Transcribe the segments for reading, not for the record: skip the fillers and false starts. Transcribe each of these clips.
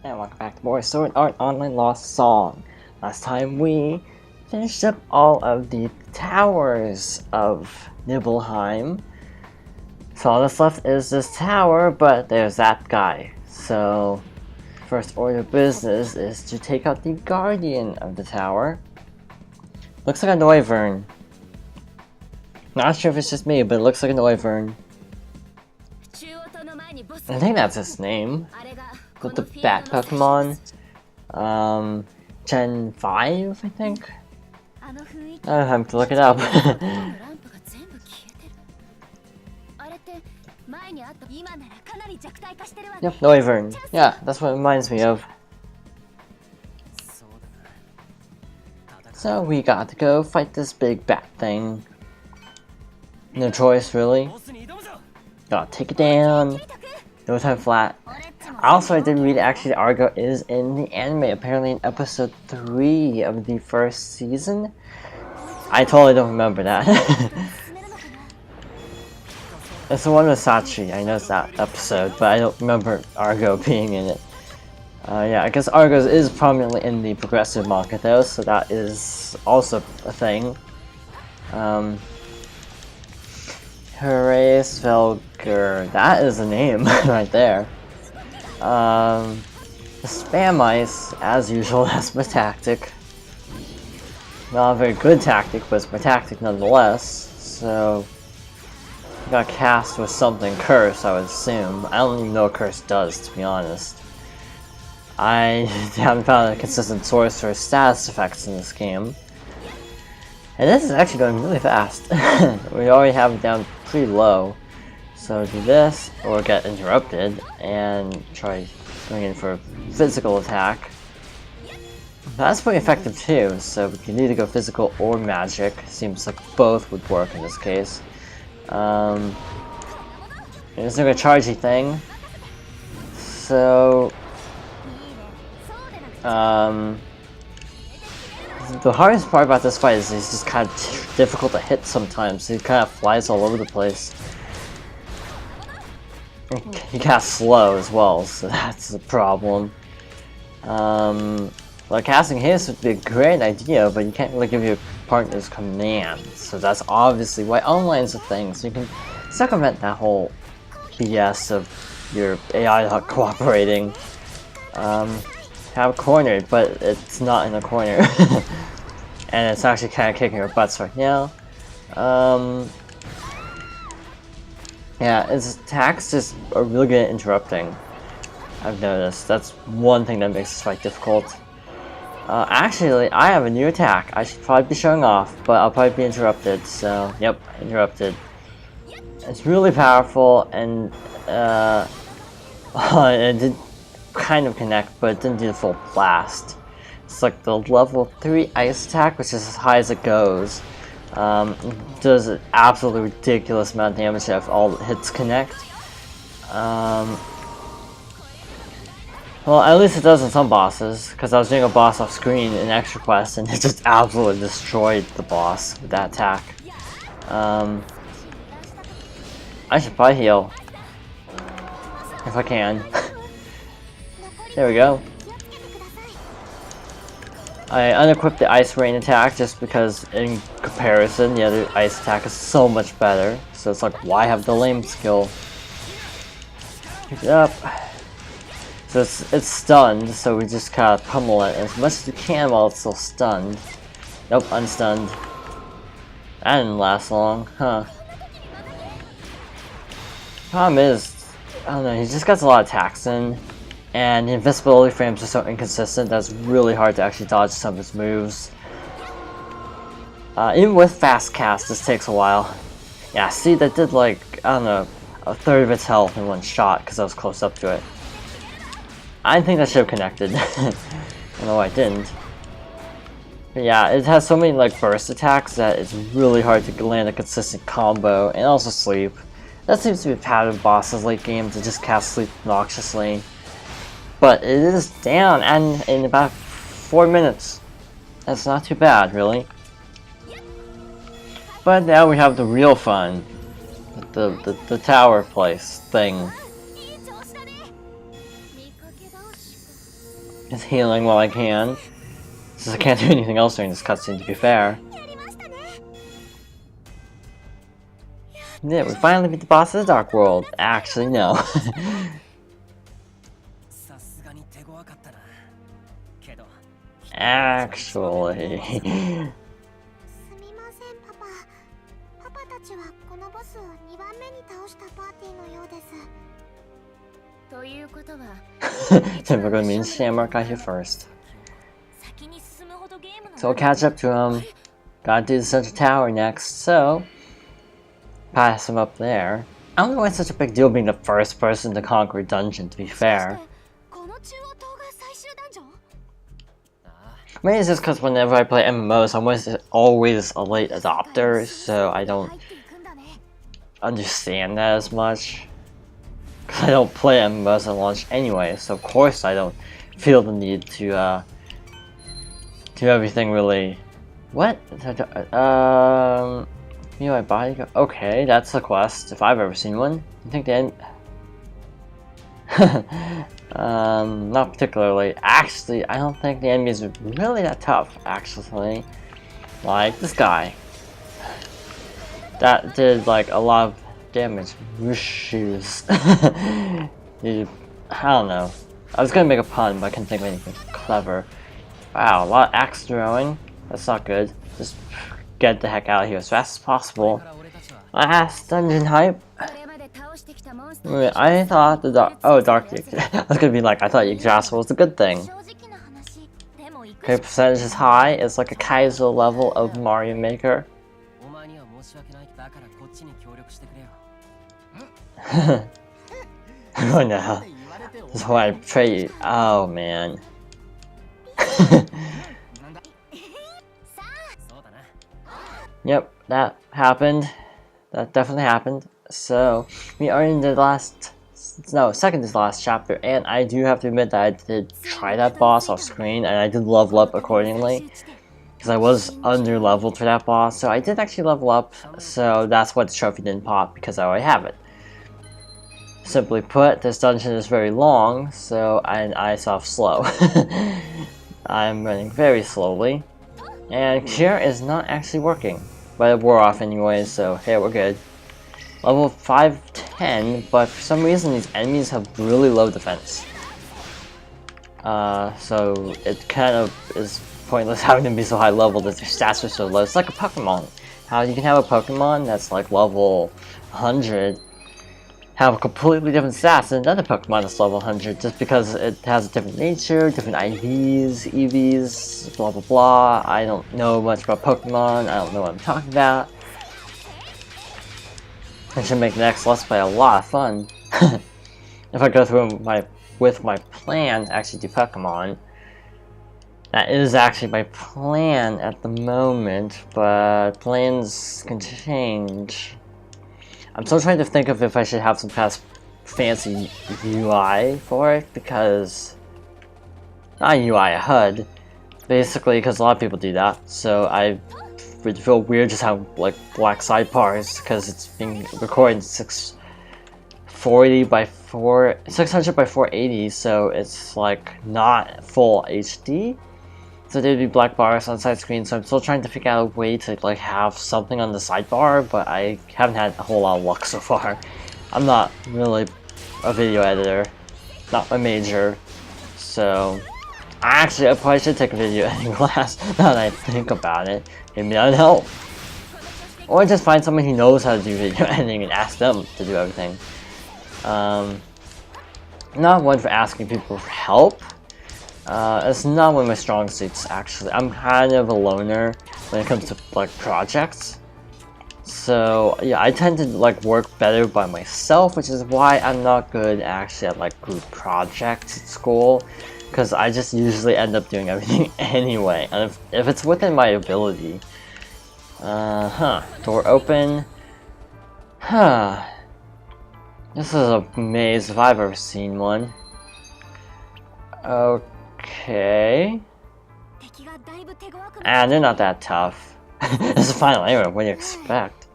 And welcome back to more Sword Art Online Lost Song. Last time we finished up all of the towers of Nibelheim. So all that's left is this tower, but there's that guy. So first order of business is to take out the guardian of the tower. Looks like a Noivern. Not sure if it's just me, but it looks like a Noivern. I think that's his name. With the bat Pokemon. Gen 5, I think? I don't have to look it up. Yep, Noivern. Yeah, that's what it reminds me of. So we got to go fight this big bat thing. No choice, really. Gotta take it down. No time flat. Also, I did read actually Argo is in the anime, apparently in episode 3 of the first season. I totally don't remember that. It's the one with Sachi, I know that episode, but I don't remember Argo being in it. Yeah, I guess Argo is prominently in the progressive manga though, so that is also a thing. Hooray, Svelger, that is a name right there. Spam Ice, as usual, that's my tactic. Not a very good tactic, but it's my tactic nonetheless. So, got cast with something curse, I would assume. I don't even know what curse does, to be honest. I haven't found a consistent source for status effects in this game. And this is actually going really fast. We already have it down pretty low. So do this, or get interrupted, and try going in for a physical attack. That's pretty effective too, so we can either go physical or magic. Seems like both would work in this case. It's like a chargey thing. So the hardest part about this fight is he's just kind of difficult to hit sometimes. He kind of flies all over the place. He casts slow as well, so that's a problem. Like casting haste would be a great idea, but you can't really give your partners commands. So that's obviously why online's a thing, so you can circumvent that whole BS of your AI not cooperating. Have cornered, but it's not in a corner. And it's actually kind of kicking our butts right now. Yeah, its attacks just are really good at interrupting. I've noticed. That's one thing that makes this fight difficult. Actually, I have a new attack. I should probably be showing off, but I'll probably be interrupted, so yep, interrupted. It's really powerful, and it did kind of connect, but it didn't do the full blast. It's like the level 3 ice attack, which is as high as it goes. Does an absolutely ridiculous amount of damage if all hits connect. Well, at least it does in some bosses, because I was doing a boss off screen in Extra Quest, and it just absolutely destroyed the boss with that attack. I should probably heal. If I can. There we go. I unequipped the Ice Rain attack just because in comparison the other ice attack is so much better. So it's like, why have the lame skill? Pick it up. So it's stunned, so we just kind of pummel it as much as we can while it's still stunned. Nope, unstunned. That didn't last long, huh? Problem is, I don't know, he just gets a lot of attacks in. And the invisibility frames are so inconsistent that it's really hard to actually dodge some of his moves. Even with fast cast, this takes a while. Yeah, see, that did like, I don't know, a third of its health in one shot because I was close up to it. I think that should have connected. I don't know why I didn't. But yeah, it has so many like burst attacks that it's really hard to land a consistent combo and also sleep. That seems to be a pattern of bosses late game to just cast sleep obnoxiously. But it is down, and in about 4 minutes. That's not too bad, really. But now we have the real fun. The tower place thing. Just healing while I can. Since I can't do anything else during this cutscene, to be fair. Yeah, we finally beat the boss of the Dark World. Actually, no. Actually. Typically means Shamrock got here first. So we'll catch up to him. Gotta do the Central Tower next, so pass him up there. I don't know why it's such a big deal being the first person to conquer a dungeon, to be fair. Maybe it's just because whenever I play MMOs, I'm always a late adopter, so I don't understand that as much. Because I don't play MMOs at launch anyway, so of course I don't feel the need to do everything really... What? You my body? Okay, that's a quest, if I've ever seen one. You think the not particularly. Actually, I don't think the enemies are really that tough, actually. Like this guy. That did like a lot of damage. Whooshes. I don't know. I was gonna make a pun, but I couldn't think of anything clever. Wow, a lot of axe throwing. That's not good. Just get the heck out of here as fast as possible. Last dungeon hype. Wait, I thought the dark I was gonna be like, I thought Yggdrasil was a good thing. Okay, percentage is high. It's like a Kaizo level of Mario Maker. Oh no. This is why I pray you. Oh man. Yep, that happened. That definitely happened. So, we are in the second to last chapter, and I do have to admit that I did try that boss off screen, and I did level up accordingly. Because I was under leveled for that boss, so I did actually level up, so that's why the trophy didn't pop, because I already have it. Simply put, this dungeon is very long, so I start slow. I'm running very slowly, and Cure is not actually working. But it wore off anyway, so hey, we're good. Level 510, but for some reason these enemies have really low defense. So it kind of is pointless having them be so high level that their stats are so low. It's like a Pokemon. How you can have a Pokemon that's like level 100 have a completely different stats than another Pokemon that's level 100 just because it has a different nature, different IVs, EVs, blah blah blah. I don't know much about Pokemon, I don't know what I'm talking about. It should make the next Let's Play a lot of fun. If I go through with my plan to actually do Pokemon. That is actually my plan at the moment, but plans can change. I'm still trying to think of if I should have some kind of fancy UI for it, because... Not a UI, a HUD. Basically, because a lot of people do that, so I would feel weird just having like black sidebars, because it's being recorded in 600 by 480, so it's like not full HD. So there'd be black bars on the side screen, so I'm still trying to figure out a way to like have something on the sidebar, but I haven't had a whole lot of luck so far. I'm not really a video editor, not a major, so I probably should take a video editing class now that I think about it. Maybe that would help. Or just find someone who knows how to do video editing and ask them to do everything. Not one for asking people for help. It's not one of my strong suits, actually. I'm kind of a loner when it comes to like projects. So yeah, I tend to like work better by myself, which is why I'm not good actually at like group projects at school, because I just usually end up doing everything anyway. And if it's within my ability. Door open. This is a maze if I've ever seen one. Okay. And they're not that tough. This is final anyway, what do you expect?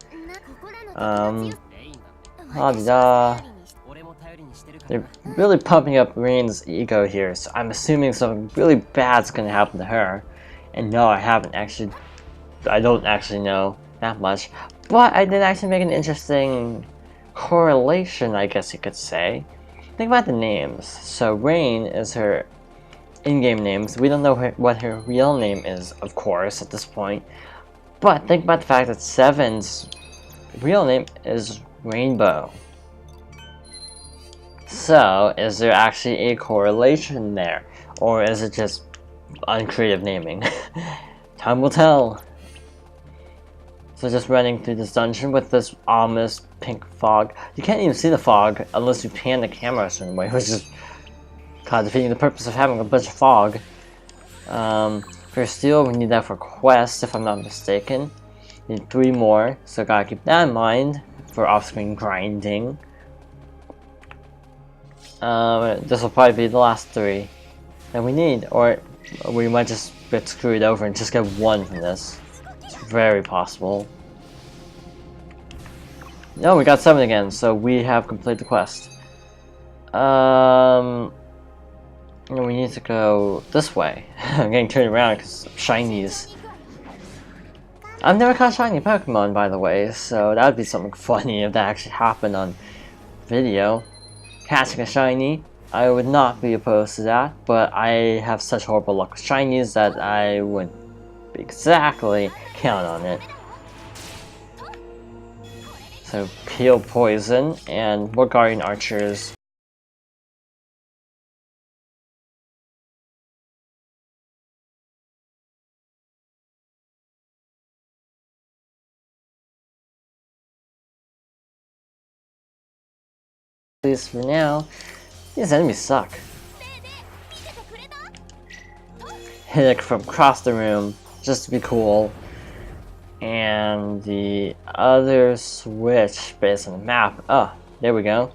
They're really pumping up Rain's ego here, so I'm assuming something really bad's gonna happen to her. And no, I don't actually know that much. But I did actually make an interesting correlation, I guess you could say. Think about the names. So Rain is her in-game name, so we don't know what her real name is, of course, at this point. But think about the fact that Seven's real name is Rainbow. So, is there actually a correlation there? Or is it just uncreative naming? Time will tell. So just running through this dungeon with this ominous pink fog. You can't even see the fog unless you pan the camera a certain way, which is kind of defeating the purpose of having a bunch of fog. For steel, we need that for quests, if I'm not mistaken. Need 3 more, so gotta keep that in mind for off-screen grinding. This will probably be the last 3 that we need, or we might just get screwed over and just get 1 from this. It's very possible. No, we got 7 again, so we have completed the quest. We need to go this way. I'm getting turned around because shinies. I've never caught shiny Pokemon, by the way, so that would be something funny if that actually happened on video. Catching a shiny, I would not be opposed to that, but I have such horrible luck with shinies that I wouldn't exactly count on it. So Peel Poison and more Guardian Archers. At least for now, these enemies suck. Hit it from across the room, just to be cool. And the other switch based on the map. Oh, there we go.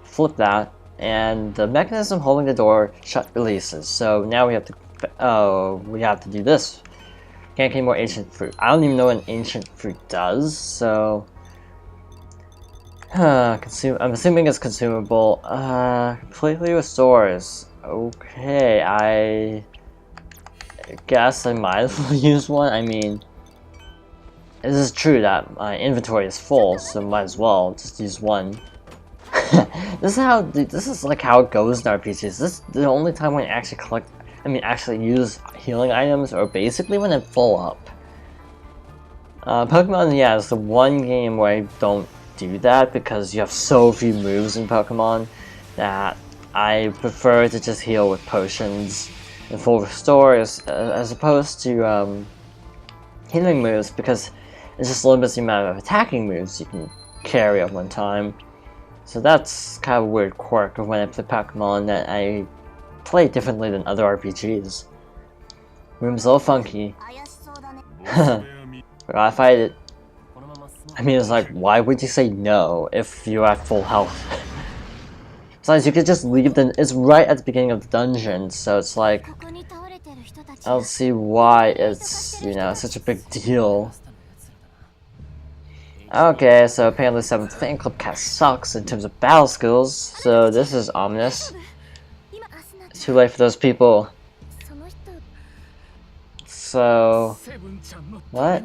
Flip that. And the mechanism holding the door shut releases. So now we have to do this. Can't get any more ancient fruit. I don't even know what an ancient fruit does, so I'm assuming it's consumable. Completely restores. Okay, I guess I might as well use one. I mean, it is true that my inventory is full, so might as well just use one. This is like how it goes in RPGs. This is the only time when I actually use healing items, or basically when I'm full up. Pokemon, yeah, is the one game where I don't do that because you have so few moves in Pokemon that I prefer to just heal with potions and full restore as opposed to healing moves, because it just limits the amount of attacking moves you can carry at one time. So that's kind of a weird quirk of when I play Pokemon, that I play differently than other RPGs. Room's a little funky. But I fight it. I mean, it's like, why would you say no if you're at full health? Besides, you could just leave it's right at the beginning of the dungeon, so it's like, I don't see why it's, such a big deal. Okay, so apparently 7th Fan Club cat sucks in terms of battle skills, so this is ominous. It's too late for those people. So, what?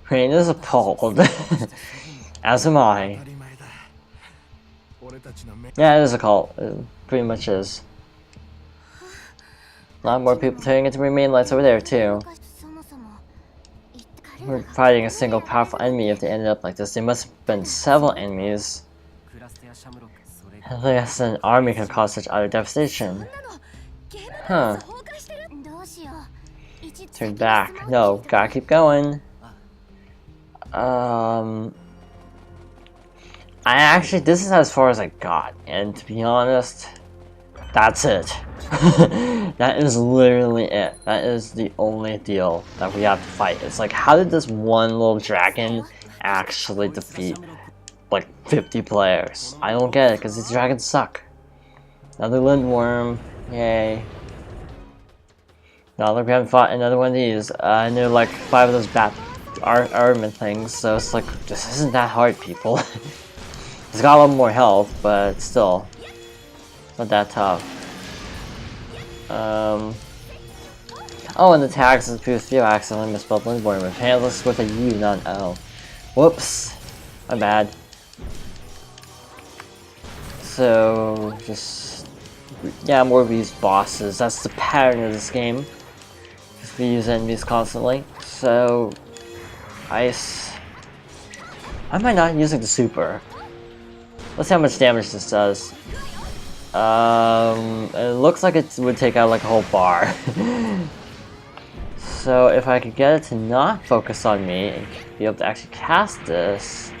Rain is appalled. As am I. Yeah, it is a cult. It pretty much is. A lot more people turning into main lights over there, too. We're fighting a single powerful enemy if they ended up like this. There must have been several enemies. Unless an army can cause such utter devastation. Huh. Turn back. No, gotta keep going. This is as far as I got, and to be honest, that's it. That is literally it. That is the only deal that we have to fight. It's like, how did this one little dragon actually defeat like 50 players? I don't get it, because these dragons suck. Another lindworm, yay. Now that we haven't fought another one of these, and there are like 5 of those bat armament things, so it's like, this isn't that hard, people. He's got a lot more health, but still, it's not that tough. Oh, and the tags in the previous video, I accidentally misspelled Lindborn with handless with a U, not an O. Whoops. My bad. So, just... yeah, more of these bosses. That's the pattern of this game. Just we use enemies constantly. So... ice... why am I not using the super? Let's see how much damage this does. It looks like it would take out like a whole bar. So if I could get it to not focus on me and be able to actually cast this...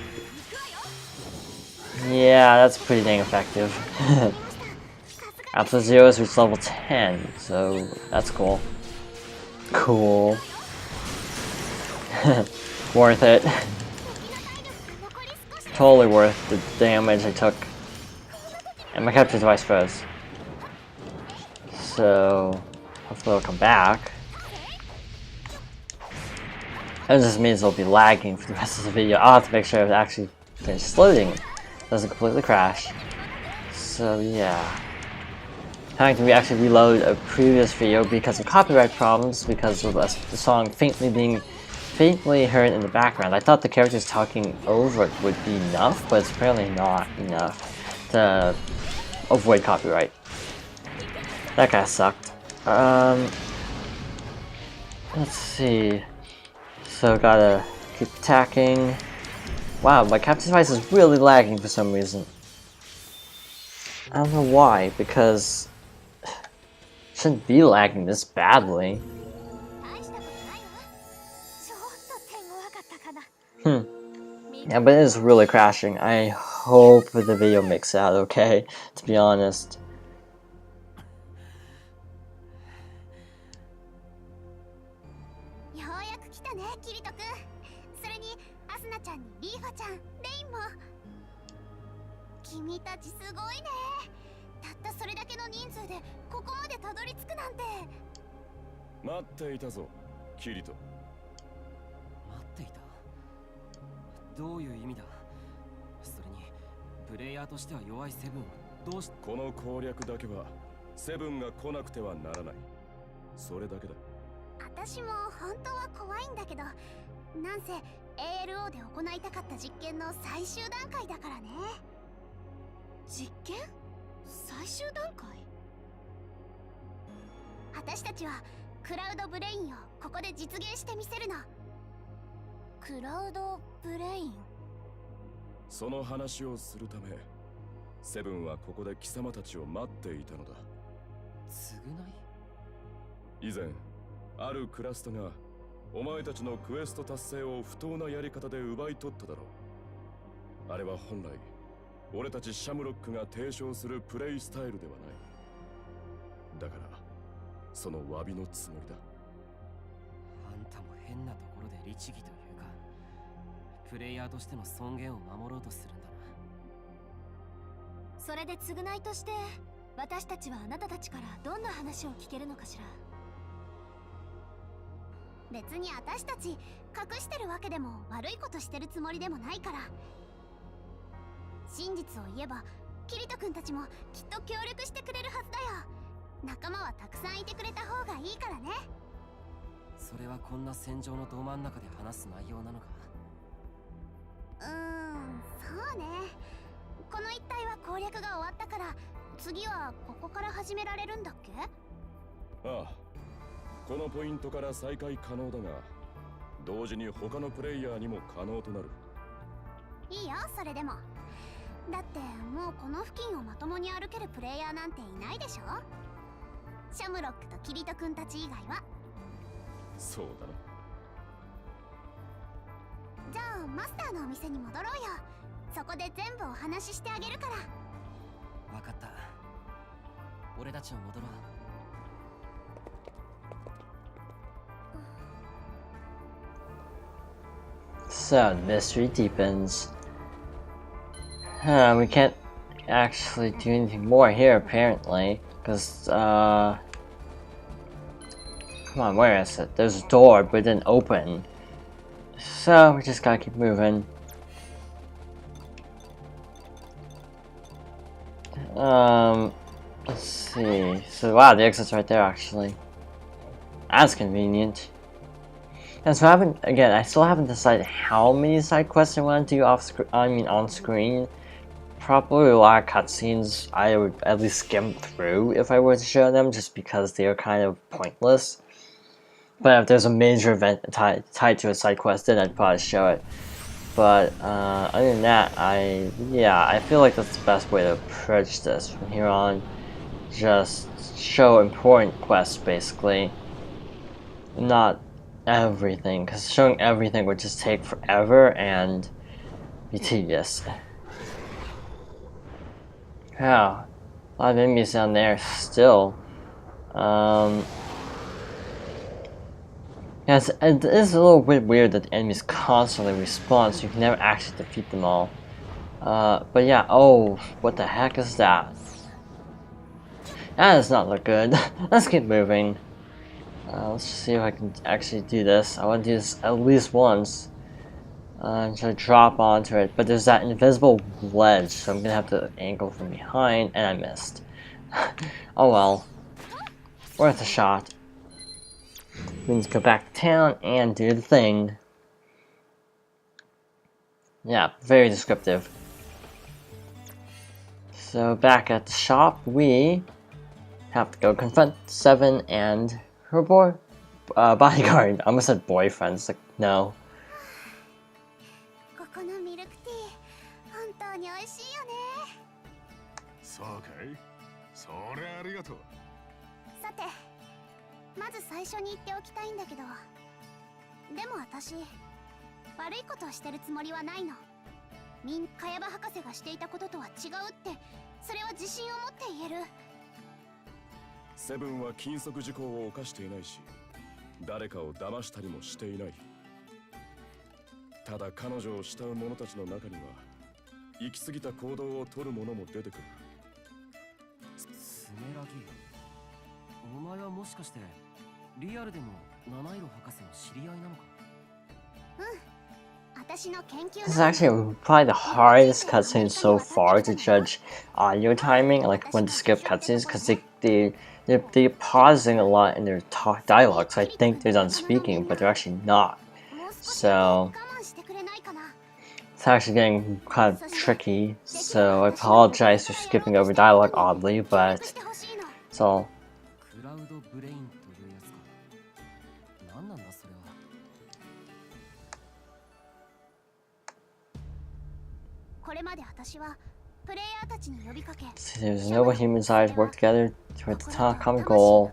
yeah, that's pretty dang effective. Absolute Zero has reached level 10, so that's cool. Cool. Worth it. Totally worth the damage I took. And my capture device froze. So, hopefully it'll come back. And this means it'll be lagging for the rest of the video. I'll have to make sure it actually finishes loading. It doesn't completely crash. So yeah. Having to actually reload a previous video because of copyright problems, because of the song faintly heard in the background. I thought the characters talking over it would be enough, but it's apparently not enough to avoid copyright. That guy sucked. Let's see. So gotta keep attacking. Wow, my capture device is really lagging for some reason. I don't know why, because it shouldn't be lagging this badly. Yeah, but it is really crashing. I hope the video makes out okay, to be honest. ALO で行いたかった実験の最終段階だからね。実験？最終段階？私たちはクラウドブレインをここで実現してみせるの。クラウドブレイン？その話をするため、セブンはここで貴様たちを待っていたのだ。償い？以前、あるクラストがお前たちのクエスト達成を不当なやり方で奪い取っただろう。あれは本来、俺たちシャムロックが提唱するプレイスタイルではない。だから、その詫びのつもりだ。あんたも変なところで律儀というか、プレイヤーとしての尊厳を守ろうとするんだな。それで償いとして、私たちはあなたたちからどんな話を聞けるのかしら。別に私たち隠してるわけでも悪いことしてるつもりでもないから。真実を言えばキリト君たちもきっと協力してくれるはずだよ。仲間はたくさんいてくれた方がいいからね。それはこんな戦場のど真ん中で話す内容なのか。そうね。この一帯は攻略が終わったから、次はここから始められるんだっけ？ああ、このポイントから再開可能だが、同時に他のプレイヤーにも可能となる。いいよ、それでも。だってもうこの付近をまともに歩けるプレイヤーなんていないでしょ。シャムロックとキリト君たち以外は。そうだな。じゃあマスターのお店に戻ろうよ。そこで全部お話ししてあげるから。わかった。俺たちも戻ろう。So, mystery deepens. We can't actually do anything more here, apparently. Because, come on, where is it? There's a door, but it didn't open. So, we just gotta keep moving. Let's see. So wow, the exit's right there actually. That's convenient. And so I still haven't decided how many side quests I want to do on screen. Probably a lot of cutscenes I would at least skim through if I were to show them, just because they are kind of pointless. But if there's a major event tied to a side quest, then I'd probably show it. But other than that, I feel like that's the best way to approach this from here on. Just show important quests, basically. Not everything, because showing everything would just take forever and be tedious. Wow, a lot of enemies down there still. Yes, it is a little bit weird that the enemies constantly respawn, so you can never actually defeat them all. But yeah, oh, what the heck is that? That does not look good. Let's keep moving. Let's just see if I can actually do this. I want to do this at least once. To drop onto it, but there's that invisible ledge, so I'm gonna have to angle from behind, and I missed. Oh well. Worth a shot. We need to go back to town and do the thing. Yeah, very descriptive. So back at the shop, we have to go confront Seven and her bodyguard. I almost said boyfriend. It's like, no. ここのミルクティー本当に美味しいよね。そうかい？そりゃありがとう。さて、まず最初に言っておきたいんだけど、でも私悪いことをしてるつもりはないの。茅場博士がしていたこととは違うって、それは自信を持って言える。セブンは禁則事項を犯していないし、誰かを騙したりもしていない。ただ彼女を慕う者たちの中には行き過ぎた行動を取る者も出てくる。スメラギ、お前はもしかしてリアルでも七色博士の知り合いなのか？This is actually probably the hardest cutscene so far to judge audio timing, like when to skip cutscenes, because they're pausing a lot in their dialogue, so I think they're done speaking, but they're actually not. So it's actually getting kind of tricky, so I apologize for skipping over dialogue oddly, but it's all. See, there's noble human desires work together toward the common goal.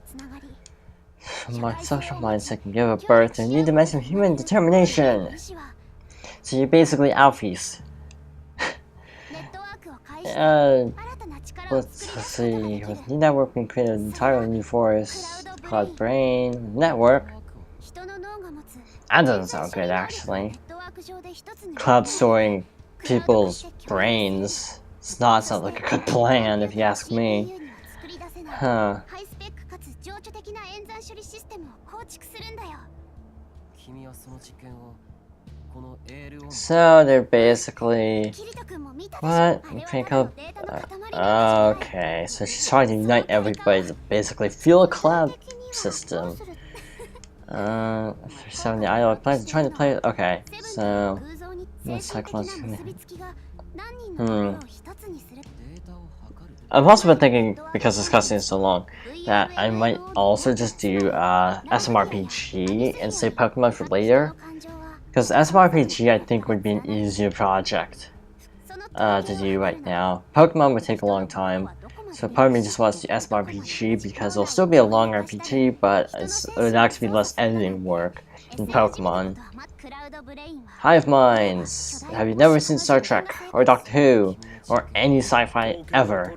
My social mindset can give a birth to a new dimension of human determination. So you're basically Alphys. Let's see. With new network being created an entirely new force, Cloud Brain Network. That doesn't sound good, actually. Cloud storing people's brains. It's not sound like a good plan, if you ask me. Huh. So they're basically what? Okay, so she's trying to unite everybody to basically fuel a cloud system. So the idol plans trying to play. Okay, so I've also been thinking, because this cutscene is so long, that I might also just do SMRPG and save Pokemon for later. Because SMRPG I think would be an easier project to do right now. Pokemon would take a long time, so part of me just wants to do SMRPG because it'll still be a long RPG, but it would actually be less editing work than Pokemon. Hive Minds! Have you never seen Star Trek, or Doctor Who, or any sci-fi ever?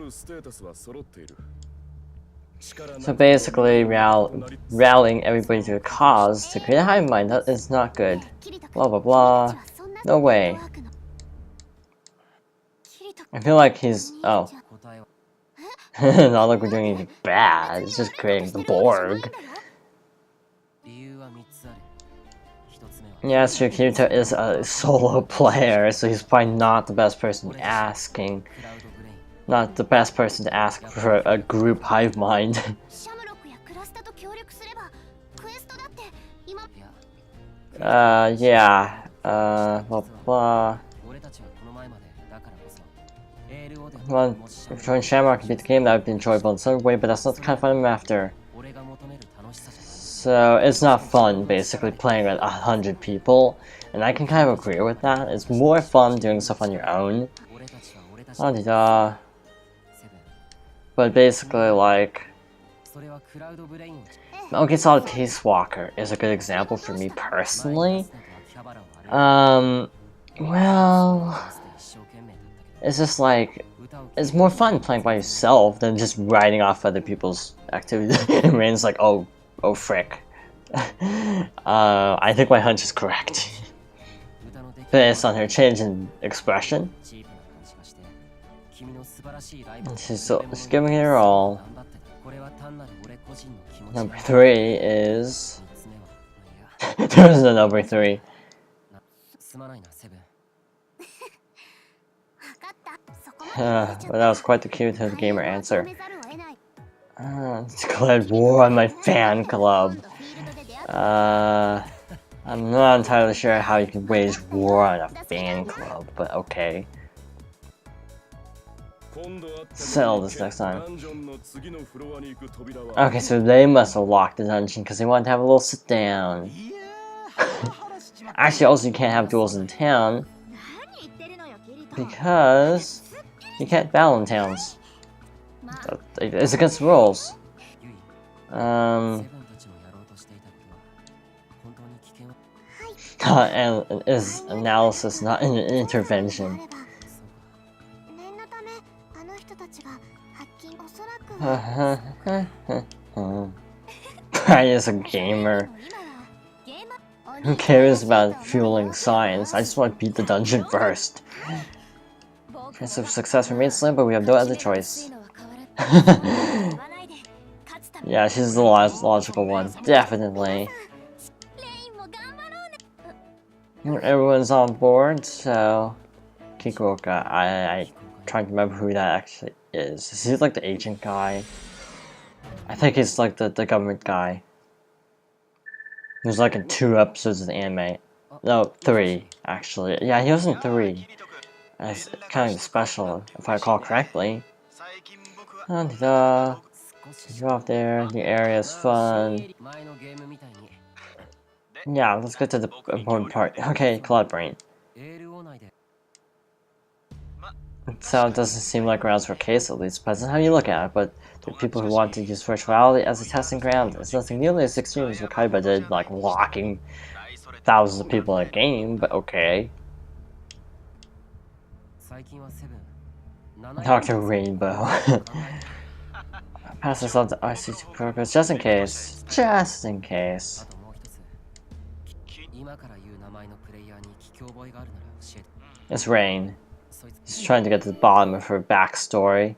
So basically, rallying everybody to a cause to create a hive mind, that is not good. Blah blah blah. No way. I feel like he's... oh. Not like we're doing anything bad, it's just creating the Borg. Yeah, sure, Kirito is a solo player, so he's probably not the best person asking. Not the best person to ask for a group hive mind. シャムロックやクラスタと協力すればクエストだって今 Yeah. Blah blah. 俺たちはこの前までだからこそ ALO で Well, if joining Shamrock could beat the game, that would be enjoyable in some way, but that's not the kind of fun I'm after. 俺が求める楽しさじゃ So it's not fun, basically, playing with 100 people. And I can kind of agree with that. It's more fun doing stuff on your own. 俺たちは俺たち Da-da-da. セブン But basically, like... それはクラウドブレインを Okay, Solid Peace Walker is a good example for me personally. Well... It's just like... It's more fun playing by yourself than just writing off other people's activities. And Rain's like, oh frick. I think my hunch is correct. Based on her change in expression. She's giving it her all. Number 3 is... There's no number 3. すまないなセブン But that was quite the cue to the gamer answer. Declared war on my fan club. I'm not entirely sure how you can wage war on a fan club, but okay. Settle this next time. Okay, so they must have locked the dungeon because they wanted to have a little sit down. Actually, also you can't have duels in town because you can't battle in towns. It's against the rules. セブンたちのやろうとしていたことは本当に危険 And is analysis, not an intervention. 念のためあの人たちがハッキンおそらく Brian is a gamer. Who cares about fueling science? I just want to beat the dungeon first. Chance of success remains slim, but we have no other choice. Yeah, she's the logical one. Definitely. Everyone's on board, so... Kikuoka, I'm trying to remember who that actually is. Is he like the agent guy? I think he's like the government guy. He was like in 2 episodes of the anime. No, 3, actually. Yeah, he was in 3. That's kind of special, if I recall correctly. And go off there, the area is fun. Yeah, let's get to the important part. Okay, Cloud Brain. So it doesn't seem like grounds for a case, at least depends on how you look at it, but there are people who want to use virtuality as a testing ground. It's nothing nearly as extreme as what Kaiba did, like locking thousands of people in a game, but okay. Dr. Rainbow. Pass this on to RC2 progress just in case. Just in case. It's Rain. He's trying to get to the bottom of her backstory.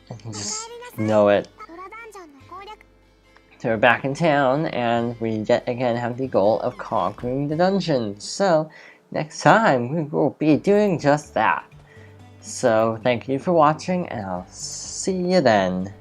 I can just know it. So we're back in town, and we yet again have the goal of conquering the dungeon. So, next time, we will be doing just that. So, thank you for watching, and I'll see you then.